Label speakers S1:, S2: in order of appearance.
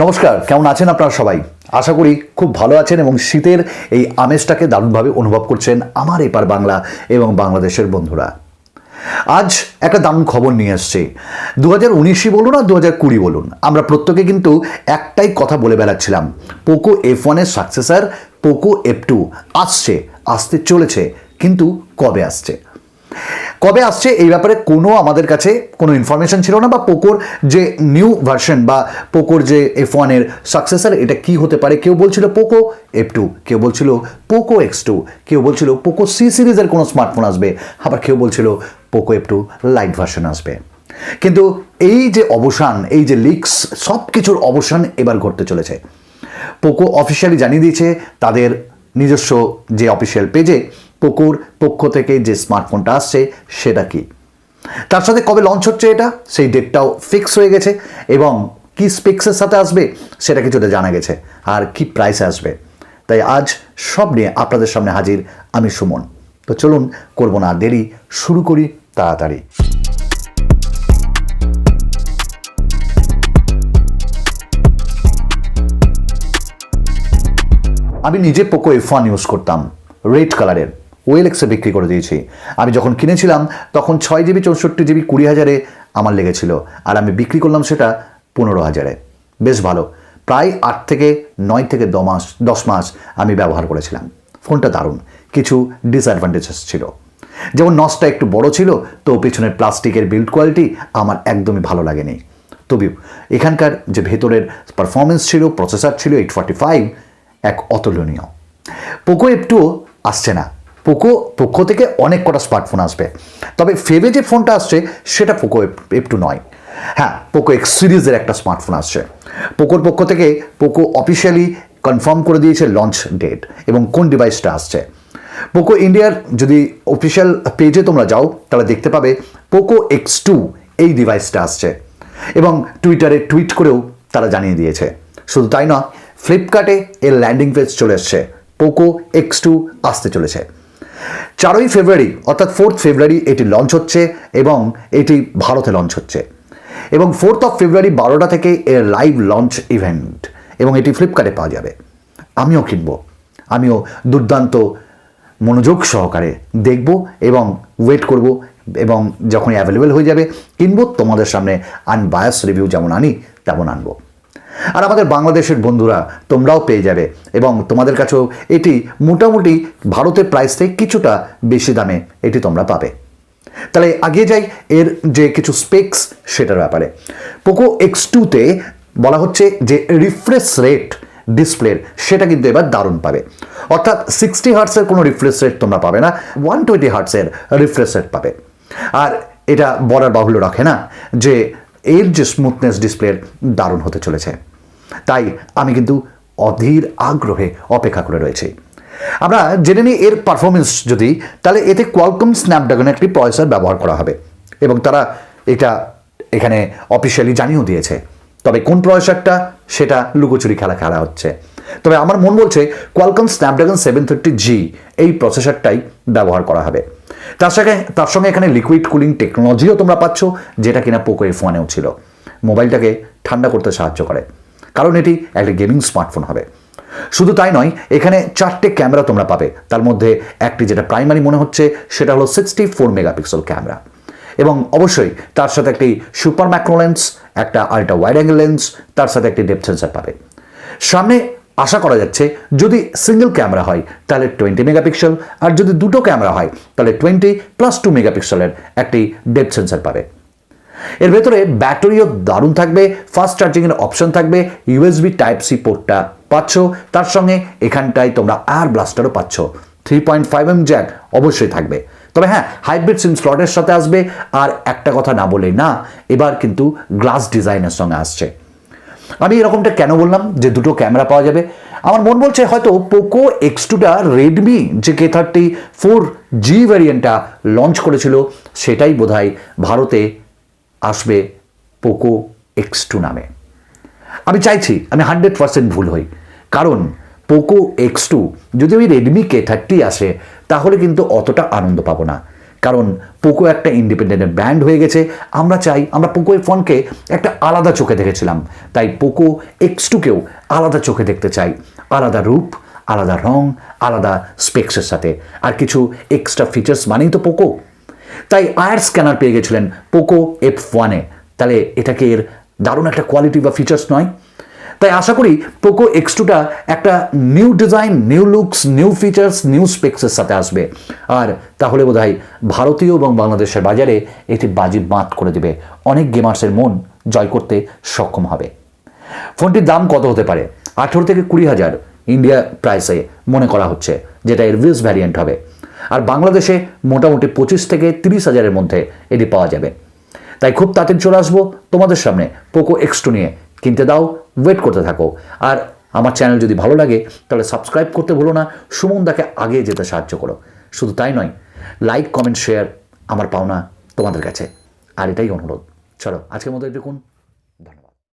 S1: নমস্কার, কেমন আছেন আপনারা সবাই? আশা করি খুব ভালো আছেন এবং শীতের এই আমেজটাকে দারুণভাবে অনুভব করছেন আমার এপার বাংলা এবং বাংলাদেশের বন্ধুরা। আজ একটা দারুণ খবর নিয়ে এসছে। 2019 বলুন আর 2020 বলুন, আমরা প্রত্যেকে কিন্তু একটাই কথা বলে বেড়াচ্ছিলাম, পোকো F1 এর সাকসেসর পোকো F2 আসতে চলেছে, কিন্তু কবে আসছে এই ব্যাপারে আমাদের কাছে কোনো ইনফরমেশন ছিল না, বা পোকোর যে নিউ ভার্সন বা পোকোর যে F1 এর সাকসেসর এটা কি হতে পারে। কেউ বলছিল পোকো F2, কেউ বলছিল পোকো X2, কেউ বলছিল পোকো C সিরিজের কোনো স্মার্টফোন আসবে, আবার কেউ বলছিল পোকো F2 লাইট ভার্সন আসবে। কিন্তু এই যে অবসান, এই যে লিক্স, সব কিছুর অবসান এবার ঘটতে চলেছে। পোকো অফিসিয়ালি জানিয়ে দিয়েছে তাদের নিজস্ব যে অফিসিয়াল পেজে পোকোর পক্ষ থেকে যে স্মার্টফোনটা আসছে সেটা কি, তার সাথে কবে লঞ্চ হচ্ছে এটা সেই ডেটটাও ফিক্স হয়ে গেছে, এবং কি স্পেক্সের সাথে আসবে সেটা কিছুটা জানা গেছে, আর কি প্রাইসে আসবে। তাই আজ সব নিয়ে আপনাদের সামনে হাজির আমি সুমন। তো চলুন, করব না দেরি, শুরু করি তাড়াতাড়ি। আমি নিজে পোকো F1 ইউজ করতাম, রেড কালারের, ওয়েলএক্সে বিক্রি করে দিয়েছি। আমি যখন কিনেছিলাম তখন 6GB 64GB 20,000-এ আমার লেগেছিল, আর আমি বিক্রি করলাম সেটা 15,000-এ। বেশ ভালো, প্রায় 8 থেকে 9 থেকে 10 মাস আমি ব্যবহার করেছিলাম। ফোনটা দারুণ, কিছু ডিসঅ্যাডভান্টেজেস ছিল, যেমন নচটা একটু বড় ছিল, তো পেছনের প্লাস্টিকের বিল্ড কোয়ালিটি আমার একদমই ভালো লাগেনি। তবেও এখানকার যে ভেতরের পারফরমেন্স ছিল, প্রসেসর ছিল 845, এক অতুলনীয়। পোকো F2 আসছে না, পোকো পক্ষ থেকে অনেক কটা স্মার্টফোন আসবে, তবে ফেবে যে ফোনটা আসছে সেটা পোকো F2 নয়। হ্যাঁ, পোকো X সিরিজের একটা স্মার্টফোন আসছে। পোকোর পক্ষ থেকে পোকো অফিসিয়ালি কনফার্ম করে দিয়েছে লঞ্চ ডেট এবং কোন ডিভাইসটা আসছে। পোকো ইন্ডিয়ার যদি অফিসিয়াল পেজে তোমরা যাও তাহলে দেখতে পাবে পোকো X2 এই ডিভাইসটা আসছে, এবং টুইটারে টুইট করেও তারা জানিয়ে দিয়েছে। শুধু তাই নয়, ফ্লিপকার্টে এর ল্যান্ডিং পেজ চলে এসছে, পোকো X2 আসতে চলেছে। 4ই ফেব্রুয়ারি অর্থাৎ 4th ফেব্রুয়ারি এটি লঞ্চ হচ্ছে, এবং এটি ভারতে লঞ্চ হচ্ছে, এবং 4th অফ ফেব্রুয়ারি 12টা থেকে এর লাইভ লঞ্চ ইভেন্ট, এবং এটি ফ্লিপকার্টে পাওয়া যাবে। আমিও কিনবো, আমিও দুর্দান্ত মনোযোগ সহকারে দেখব এবং ওয়েট করব, এবং যখন অ্যাভেলেবেল হয়ে যাবে কিনবো। তোমাদের সামনে আনবায়াস রিভিউ যেমন আনি তেমন আনবো, আর আমাদের বাংলাদেশের বন্ধুরা তোমরাও পেয়ে যাবে, এবং তোমাদের কাছেও এটি মোটামুটি ভারতের প্রাইস থেকে কিছুটা বেশি দামে এটি তোমরা পাবে। তাহলে আগিয়ে যাই এর যে কিছু স্পেক্স সেটার ব্যাপারে। পোকো X2-তে বলা হচ্ছে যে রিফ্রেশ রেট ডিসপ্লের সেটা কিন্তু এবার দারুণ পাবে, অর্থাৎ 60 হার্টসের কোনো রিফ্রেশ রেট তোমরা পাবে না, 120 হার্টসের রিফ্রেশ রেট পাবে। আর এটা বলার বাহুল্য রাখে না যে এর যে স্মুথনেস ডিসপ্লের দারুণ হতে চলেছে। তাই আমি কিন্তু অধীর আগ্রহে অপেক্ষা করে রয়েছি। আমরা জেনে নিই এর পারফরমেন্স যদি, তাহলে এতে কোয়ালকম স্ন্যাপড্রাগনের একটি প্রসেসর ব্যবহার করা হবে, এবং তারা এটা এখানে অফিসিয়ালি জানিয়েও দিয়েছে। তবে কোন প্রসেসরটা সেটা লুকোচুরি খেলা হচ্ছে। তবে আমার মন বলছে কোয়ালকম স্ন্যাপড্রাগন 730G এই প্রসেসরটাই ব্যবহার করা হবে। তার সঙ্গে এখানে লিকুইড কুলিং টেকনোলজিও তোমরা পাচ্ছ, যেটা কিনা পোকো F1-এও ছিল। মোবাইলটাকে ঠান্ডা করতে সাহায্য করে, কারণ এটি একটা গেমিং স্মার্টফোন হবে। শুধু তাই নয়, এখানে 4টে ক্যামেরা তোমরা পাবে, তার মধ্যে একটি যেটা প্রাইমারি মনে হচ্ছে সেটা হলো 64 মেগাপিক্সেল ক্যামেরা, এবং অবশ্যই তার সাথে একটি সুপার ম্যাক্রো লেন্স, একটা আল্ট্রা ওয়াইড অ্যাঙ্গেল লেন্স, তার সাথে একটি ডেপথ সেন্সর পাবে। সামনে আশা করা যাচ্ছে যদি সিঙ্গেল ক্যামেরা হয় তাহলে 20 মেগাপিক্সেল, আর যদি দুটো ক্যামেরা হয় তাহলে 20+2 মেগাপিক্সেলের একটি ডেপথ সেন্সর পাবে। এর ভেতরে ব্যাটারিও দারুণ থাকবে, ফাস্ট চার্জিংয়ের অপশন থাকবে, USB Type-C পোর্টটা পাচ্ছ, তার সঙ্গে এখানটায় তোমরা এয়ার ব্লাস্টারও পাচ্ছ, 3.5mm জ্যাক অবশ্যই থাকবে। তবে হ্যাঁ, হাইব্রিড সিম স্লটের সাথে আসবে, আর একটা কথা না বলে না, এবার কিন্তু গ্লাস ডিজাইনের সঙ্গে আসছে। আমি এরকমটা কেন বললাম যে দুটো ক্যামেরা পাওয়া যাবে? আমার মন বলছে হয়তো পোকো X2টা রেডমি যে K30 4G ভ্যারিয়েন্টটা লঞ্চ করেছিল সেটাই বোধহয় ভারতে আসবে পোকো X2 নামে। আমি চাইছি আমি 100% ভুল হই, কারণ পোকো X2 যদি ওই রেডমি K30 আসে তাহলে কিন্তু অতটা আনন্দ পাবো না, কারণ পোকো একটা ইন্ডিপেন্ডেন্ট ব্র্যান্ড হয়ে গেছে। আমরা চাই, আমরা পোকো ফোনকে একটা আলাদা চোখে দেখেছিলাম, তাই পোকো X2কেও আলাদা চোখে দেখতে চাই, আলাদা রূপ, আলাদা রং, আলাদা স্পেক্সের সাথে, আর কিছু এক্সট্রা ফিচার্স মানেই তো পোকো। তাই আয়ার স্ক্যানার পেয়ে গেছিলেন পোকো F1-এ, তাহলে এটাকে এর দারুণ একটা কোয়ালিটি বা ফিচার্স নয়? তাই আশা করি পোকো X2টা একটা new design, new looks, new features, new স্পেক্সের সাথে আসবে, আর তাহলে বোধহয় ভারতীয় এবং বাংলাদেশের বাজারে এটি বাজি মাত করে দেবে, অনেক গেমার্সের মন জয় করতে সক্ষম হবে। ফোনটির দাম কত হতে পারে? 18 থেকে 20,000 ইন্ডিয়া প্রাইসে মনে করা হচ্ছে, যেটা এর ভিএস ভ্যারিয়েন্ট হবে, আর বাংলাদেশে মোটামুটি 25 থেকে 30,000-এর মধ্যে এটি পাওয়া যাবে। তাই খুব তাড়াতাড়ি চলে আসবো তোমাদের সামনে পোকো X2 নিয়ে। কিনতে দাও, ওয়েট করতে থাকো, আর আমার চ্যানেল যদি ভালো লাগে তাহলে সাবস্ক্রাইব করতে ভুলো না, সুমনদাকে আগে যেতে সাহায্য করো। শুধু তাই নয়, লাইক, কমেন্ট, শেয়ার আমার পাওনা তোমাদের কাছে, আর এটাই অনুরোধ। চলো আজকের মতো এটুকুন।